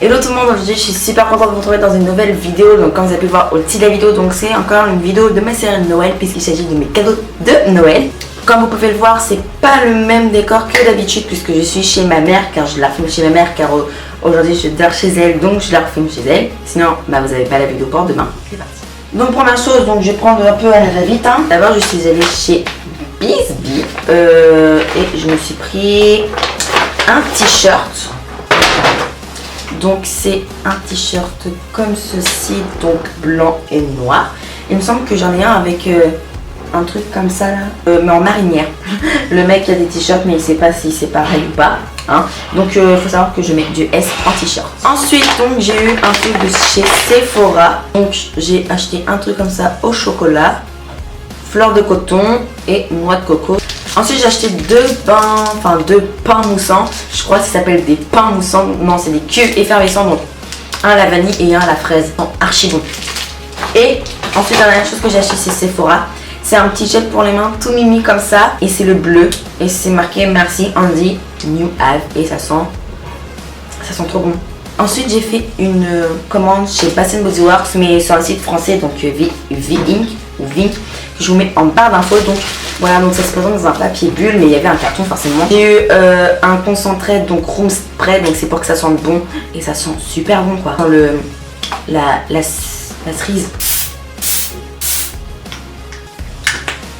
Hello tout le monde, aujourd'hui je suis super contente de vous retrouver dans une nouvelle vidéo. Donc comme vous avez pu voir au titre de la vidéo, donc c'est encore une vidéo de ma série de Noël puisqu'il s'agit de mes cadeaux de Noël. Comme vous pouvez le voir, c'est pas le même décor que d'habitude puisque je suis chez ma mère, car je la filme chez ma mère, car aujourd'hui je dors chez elle, donc je la refilme chez elle. Sinon bah, vous n'avez pas la vidéo pour demain. C'est parti. Donc première chose, donc je vais prendre un peu à la va-vite. D'abord je suis allée chez Bisbee et je me suis pris un t-shirt. Donc c'est un t-shirt comme ceci, donc blanc et noir. Il me semble que j'en ai un avec un truc comme ça là, mais en marinière. Le mec a des t-shirts mais il sait pas si c'est pareil ou pas. Hein. Donc il faut savoir que je mets du S en t-shirt. Ensuite donc j'ai eu un truc de chez Sephora. Donc j'ai acheté un truc comme ça au chocolat, fleur de coton et noix de coco. Ensuite j'ai acheté deux pains moussants. Je crois que ça s'appelle des pains moussants. Non, c'est des cubes effervescents. Donc un à la vanille et un à la fraise. Non, archi bon. Et ensuite la dernière chose que j'ai acheté c'est Sephora. C'est un petit gel pour les mains tout mimi comme ça. Et c'est le bleu. Et c'est marqué merci Andy New Have. Et ça sent trop bon. Ensuite j'ai fait une commande chez Bath & Body Works, mais sur le site français, donc V-Ink ou Vink. Je vous mets en barre d'infos. Donc voilà, donc ça se présente dans un papier bulle, mais il y avait un carton forcément. J'ai eu un concentré, donc room spray, donc c'est pour que ça sente bon. Et ça sent super bon quoi. Dans la cerise.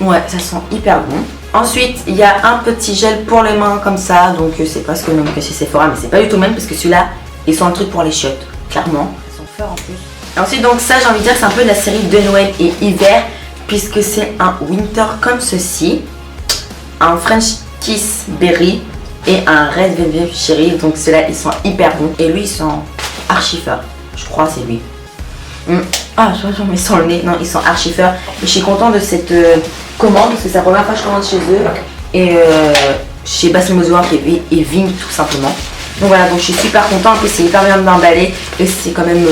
Ouais, ça sent hyper bon. Ensuite, il y a un petit gel pour les mains comme ça. Donc c'est presque le même que chez Sephora, mais c'est pas du tout le même parce que celui-là, ils sont un truc pour les chiottes, clairement. Ils sont forts en plus. Et ensuite, donc ça, j'ai envie de dire, c'est un peu de la série de Noël et hiver, puisque c'est un winter comme ceci, un French Kiss Berry et un Red Velvet Cherry. Donc ceux-là, ils sont hyper bons. Et lui, ils sont archi forts. Je crois c'est lui. Ah, j'en mets sur le nez. Non, ils sont archi forts. Et je suis contente de cette commande, parce que c'est la première fois que je commande chez eux. Et chez Bath & Body Works et Vink tout simplement. Donc voilà, donc je suis super contente. En plus, c'est hyper bien emballé et c'est quand même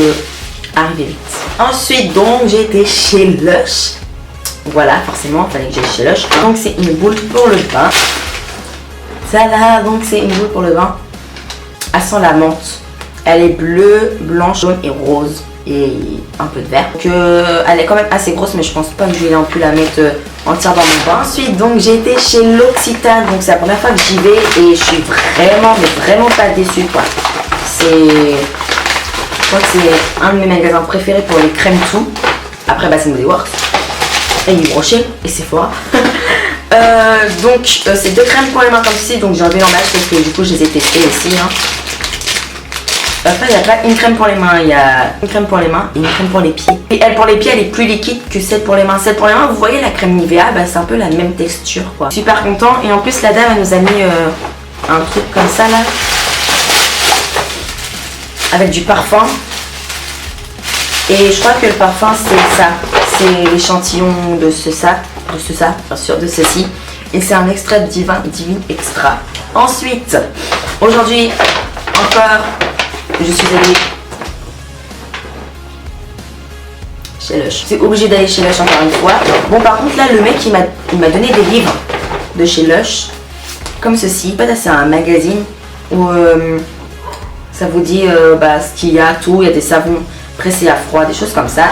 arrivé vite. Ensuite, donc, j'ai été chez Lush. Voilà, forcément, il fallait que j'aille chez Lush. Donc, c'est une boule pour le bain. Ça là, donc, c'est une boule pour le bain. Elle sent la menthe. Elle est bleue, blanche, jaune et rose. Et un peu de vert. Donc, elle est quand même assez grosse, mais je pense pas que je vais non plus la mettre entière dans mon bain. Ensuite, donc, j'ai été chez L'Occitane. Donc, c'est la première fois que j'y vais et je suis vraiment, mais vraiment pas déçue, quoi. Je crois que c'est un de mes magasins préférés pour les crèmes tout. Après Bath & Body Works et Yves Rocher et Sephora. Donc c'est deux crèmes pour les mains comme ceci. Donc j'ai enlevé l'emballage parce que du coup je les ai testées aussi. Après il n'y a pas une crème pour les mains, il y a une crème pour les mains et une crème pour les pieds. Et elle pour les pieds elle est plus liquide que celle pour les mains. Celle pour les mains, vous voyez la crème Nivea, bah, c'est un peu la même texture quoi. Super content. Et en plus la dame elle nous a mis un truc comme ça là, avec du parfum. Et je crois que le parfum c'est ça. C'est l'échantillon de ceci. Et c'est un extrait de Divine Extra. Ensuite, aujourd'hui encore, je suis allée chez Lush. C'est obligé d'aller chez Lush encore une fois. Bon par contre là le mec il m'a donné des livres de chez Lush. Comme ceci. En fait c'est un magazine où ça vous dit ce qu'il y a, tout. Il y a des savons pressés à froid, des choses comme ça.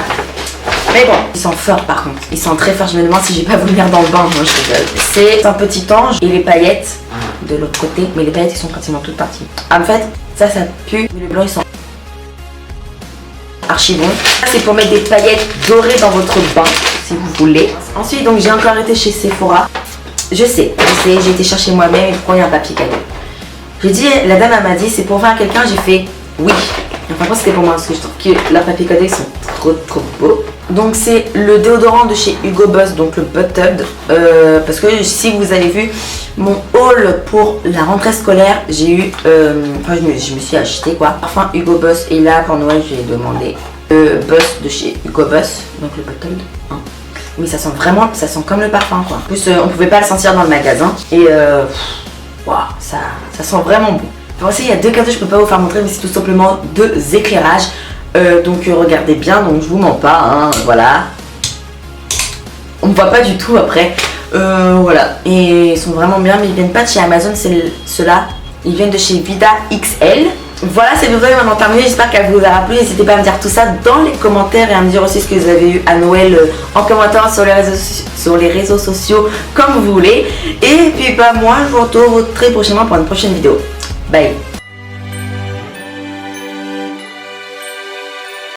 Mais bon, ils sont forts par contre. Ils sont très forts. Je me demande si j'ai pas voulu venir dans le bain. Moi je rigole. C'est un petit ange et les paillettes de l'autre côté. Mais les paillettes ils sont pratiquement toutes parties. En fait, ça pue. Mais les blancs ils sont archi bons. C'est pour mettre des paillettes dorées dans votre bain si vous voulez. Ensuite donc j'ai encore été chez Sephora. Je sais, j'ai été chercher moi-même et pourquoi il y a un papier cadeau. J'ai dit, la dame elle m'a dit c'est pour faire à quelqu'un. J'ai fait oui. Enfin c'était pour moi parce que je trouve que leurs papiers cadeaux ils sont trop beaux. Donc c'est le déodorant de chez Hugo Boss, donc le Buttered. Parce que si vous avez vu mon haul pour la rentrée scolaire, j'ai eu, je me suis acheté quoi. Parfum Hugo Boss et là pour Noël j'ai demandé le Boss de chez Hugo Boss, donc le Buttered. Hein. Mais ça sent vraiment, ça sent comme le parfum quoi. En plus on pouvait pas le sentir dans le magasin et wow, ça sent vraiment bon. Pour aussi il y a deux cadeaux, je peux pas vous faire montrer mais c'est tout simplement deux éclairages. Donc regardez bien, donc je vous mens pas, hein, voilà. On ne voit pas du tout après. Voilà, et ils sont vraiment bien, mais ils viennent pas de chez Amazon, c'est ceux-là. Ils viennent de chez Vida XL. Voilà, cette vidéo est maintenant terminée, j'espère qu'elle vous aura plu. N'hésitez pas à me dire tout ça dans les commentaires et à me dire aussi ce que vous avez eu à Noël en commentaire sur les réseaux sociaux comme vous voulez. Et puis bah moi je vous retrouve très prochainement pour une prochaine vidéo. Bye.